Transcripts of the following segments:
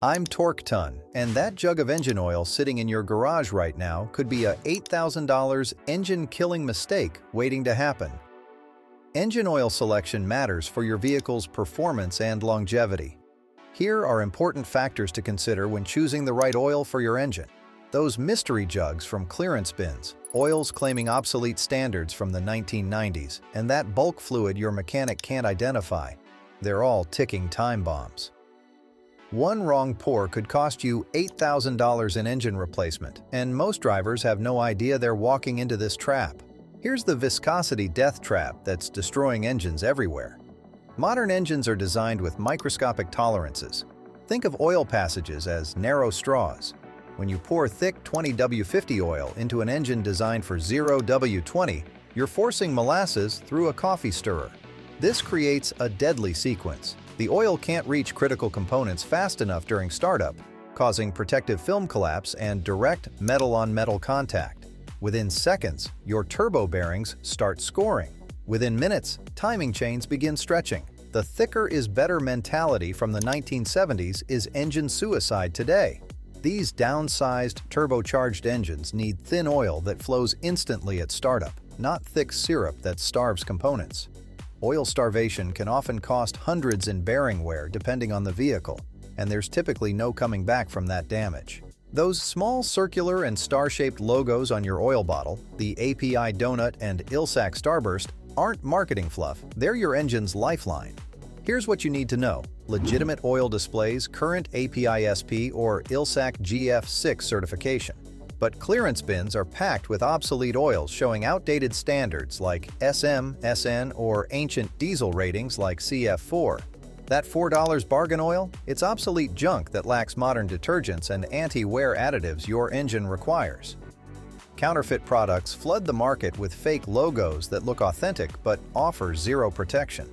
I'm Torque Ton, and that jug of engine oil sitting in your garage right now could be a $8,000 engine-killing mistake waiting to happen. Engine oil selection matters for your vehicle's performance and longevity. Here are important factors to consider when choosing the right oil for your engine. Those mystery jugs from clearance bins, oils claiming obsolete standards from the 1990s, and that bulk fluid your mechanic can't identify. They're all ticking time bombs. One wrong pour could cost you $8,000 in engine replacement, and most drivers have no idea they're walking into this trap. Here's the viscosity death trap that's destroying engines everywhere. Modern engines are designed with microscopic tolerances. Think of oil passages as narrow straws. When you pour thick 20W50 oil into an engine designed for 0W20, you're forcing molasses through a coffee stirrer. This creates a deadly sequence. The oil can't reach critical components fast enough during startup, causing protective film collapse and direct metal-on-metal contact. Within seconds, your turbo bearings start scoring. Within minutes, timing chains begin stretching. The thicker is better mentality from the 1970s is engine suicide today. These downsized, turbocharged engines need thin oil that flows instantly at startup, not thick syrup that starves components. Oil starvation can often cost hundreds in bearing wear depending on the vehicle, and there's typically no coming back from that damage. Those small circular and star-shaped logos on your oil bottle, the API donut and ILSAC Starburst, aren't marketing fluff, they're your engine's lifeline. Here's what you need to know. Legitimate oil displays current API SP or ILSAC GF6 certification. But clearance bins are packed with obsolete oils showing outdated standards like SM, SN, or ancient diesel ratings like CF4. That $4 bargain oil? It's obsolete junk that lacks modern detergents and anti-wear additives your engine requires. Counterfeit products flood the market with fake logos that look authentic but offer zero protection.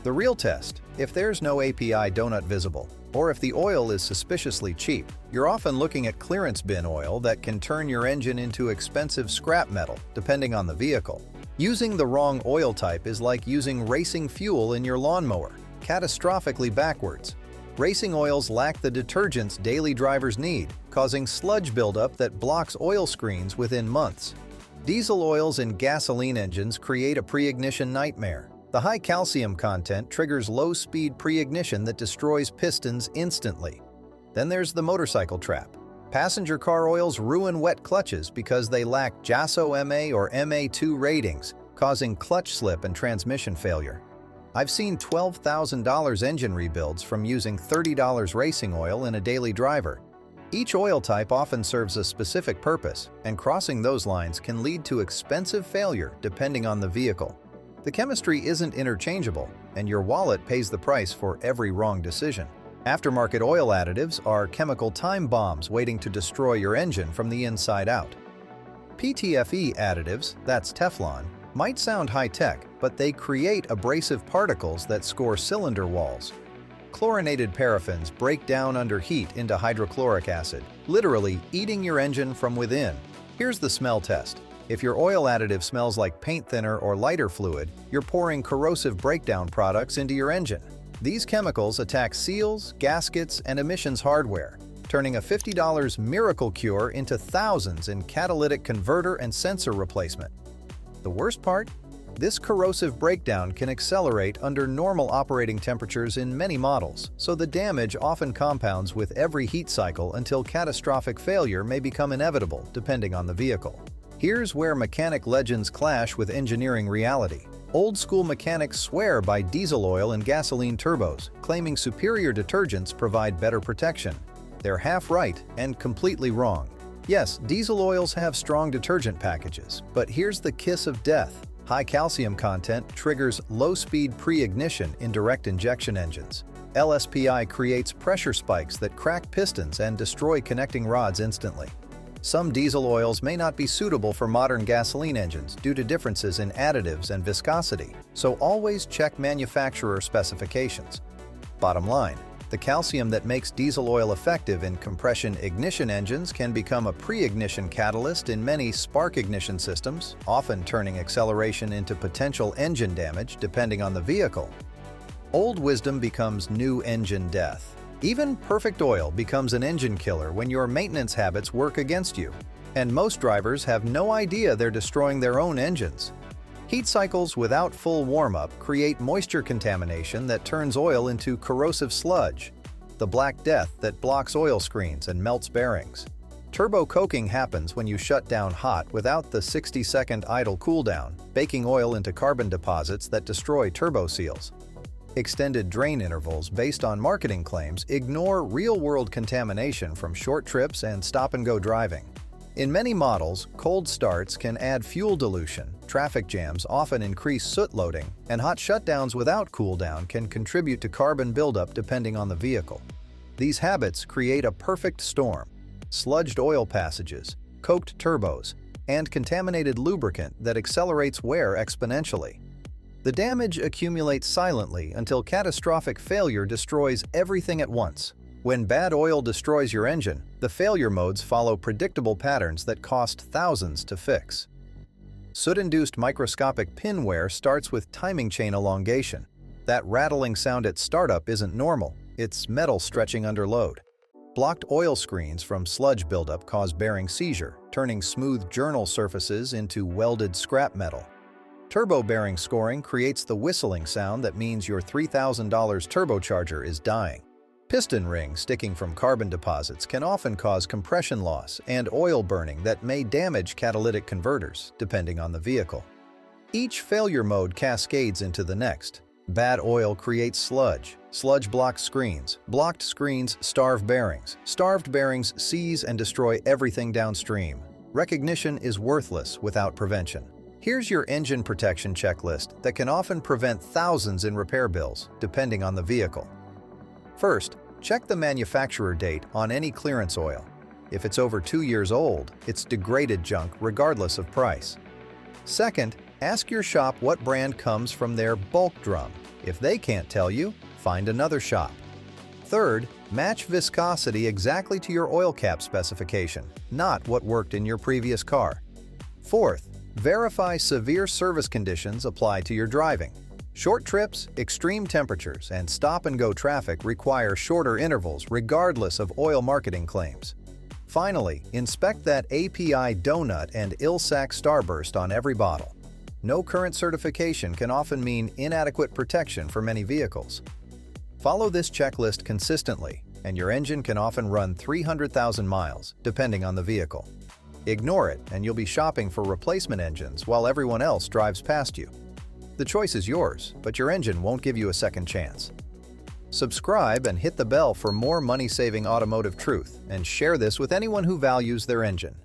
The real test: if there's no API donut visible, or if the oil is suspiciously cheap, you're often looking at clearance bin oil that can turn your engine into expensive scrap metal, depending on the vehicle. Using the wrong oil type is like using racing fuel in your lawnmower, catastrophically backwards. Racing oils lack the detergents daily drivers need, causing sludge buildup that blocks oil screens within months. Diesel oils in gasoline engines create a pre-ignition nightmare. The high calcium content triggers low-speed pre-ignition that destroys pistons instantly. Then there's the motorcycle trap. Passenger car oils ruin wet clutches because they lack JASO MA or MA2 ratings, causing clutch slip and transmission failure. I've seen $12,000 engine rebuilds from using $30 racing oil in a daily driver. Each oil type often serves a specific purpose, and crossing those lines can lead to expensive failure depending on the vehicle. The chemistry isn't interchangeable, and your wallet pays the price for every wrong decision. Aftermarket oil additives are chemical time bombs waiting to destroy your engine from the inside out. PTFE additives, that's Teflon, might sound high-tech, but they create abrasive particles that score cylinder walls. Chlorinated paraffins break down under heat into hydrochloric acid, literally eating your engine from within. Here's the smell test. If your oil additive smells like paint thinner or lighter fluid, you're pouring corrosive breakdown products into your engine. These chemicals attack seals, gaskets, and emissions hardware, turning a $50 miracle cure into thousands in catalytic converter and sensor replacement. The worst part? This corrosive breakdown can accelerate under normal operating temperatures in many models, so the damage often compounds with every heat cycle until catastrophic failure may become inevitable, depending on the vehicle. Here's where mechanic legends clash with engineering reality. Old-school mechanics swear by diesel oil and gasoline turbos, claiming superior detergents provide better protection. They're half right and completely wrong. Yes, diesel oils have strong detergent packages, but here's the kiss of death. High calcium content triggers low-speed pre-ignition in direct injection engines. LSPI creates pressure spikes that crack pistons and destroy connecting rods instantly. Some diesel oils may not be suitable for modern gasoline engines due to differences in additives and viscosity, so always check manufacturer specifications. Bottom line, the calcium that makes diesel oil effective in compression ignition engines can become a pre-ignition catalyst in many spark ignition systems, often turning acceleration into potential engine damage depending on the vehicle. Old wisdom becomes new engine death. Even perfect oil becomes an engine killer when your maintenance habits work against you. And most drivers have no idea they're destroying their own engines. Heat cycles without full warm-up create moisture contamination that turns oil into corrosive sludge, the black death that blocks oil screens and melts bearings. Turbo coking happens when you shut down hot without the 60-second idle cooldown, baking oil into carbon deposits that destroy turbo seals. Extended drain intervals based on marketing claims ignore real-world contamination from short trips and stop-and-go driving. In many models, cold starts can add fuel dilution, traffic jams often increase soot loading, and hot shutdowns without cooldown can contribute to carbon buildup depending on the vehicle. These habits create a perfect storm: sludged oil passages, coked turbos, and contaminated lubricant that accelerates wear exponentially. The damage accumulates silently until catastrophic failure destroys everything at once. When bad oil destroys your engine, the failure modes follow predictable patterns that cost thousands to fix. Soot-induced microscopic pin wear starts with timing chain elongation. That rattling sound at startup isn't normal, it's metal stretching under load. Blocked oil screens from sludge buildup cause bearing seizure, turning smooth journal surfaces into welded scrap metal. Turbo bearing scoring creates the whistling sound that means your $3,000 turbocharger is dying. Piston rings sticking from carbon deposits can often cause compression loss and oil burning that may damage catalytic converters, depending on the vehicle. Each failure mode cascades into the next. Bad oil creates sludge. Sludge blocks screens. Blocked screens starve bearings. Starved bearings seize and destroy everything downstream. Recognition is worthless without prevention. Here's your engine protection checklist that can often prevent thousands in repair bills, depending on the vehicle. First, check the manufacturer date on any clearance oil. If it's over 2 years old, it's degraded junk regardless of price. Second, ask your shop what brand comes from their bulk drum. If they can't tell you, find another shop. Third, match viscosity exactly to your oil cap specification, not what worked in your previous car. Fourth, verify severe service conditions apply to your driving. Short trips, extreme temperatures, and stop-and-go traffic require shorter intervals regardless of oil marketing claims. Finally, inspect that API donut and ILSAC Starburst on every bottle. No current certification can often mean inadequate protection for many vehicles. Follow this checklist consistently, and your engine can often run 300,000 miles, depending on the vehicle. Ignore it, and you'll be shopping for replacement engines while everyone else drives past you. The choice is yours, but your engine won't give you a second chance. Subscribe and hit the bell for more money-saving automotive truth, and share this with anyone who values their engine.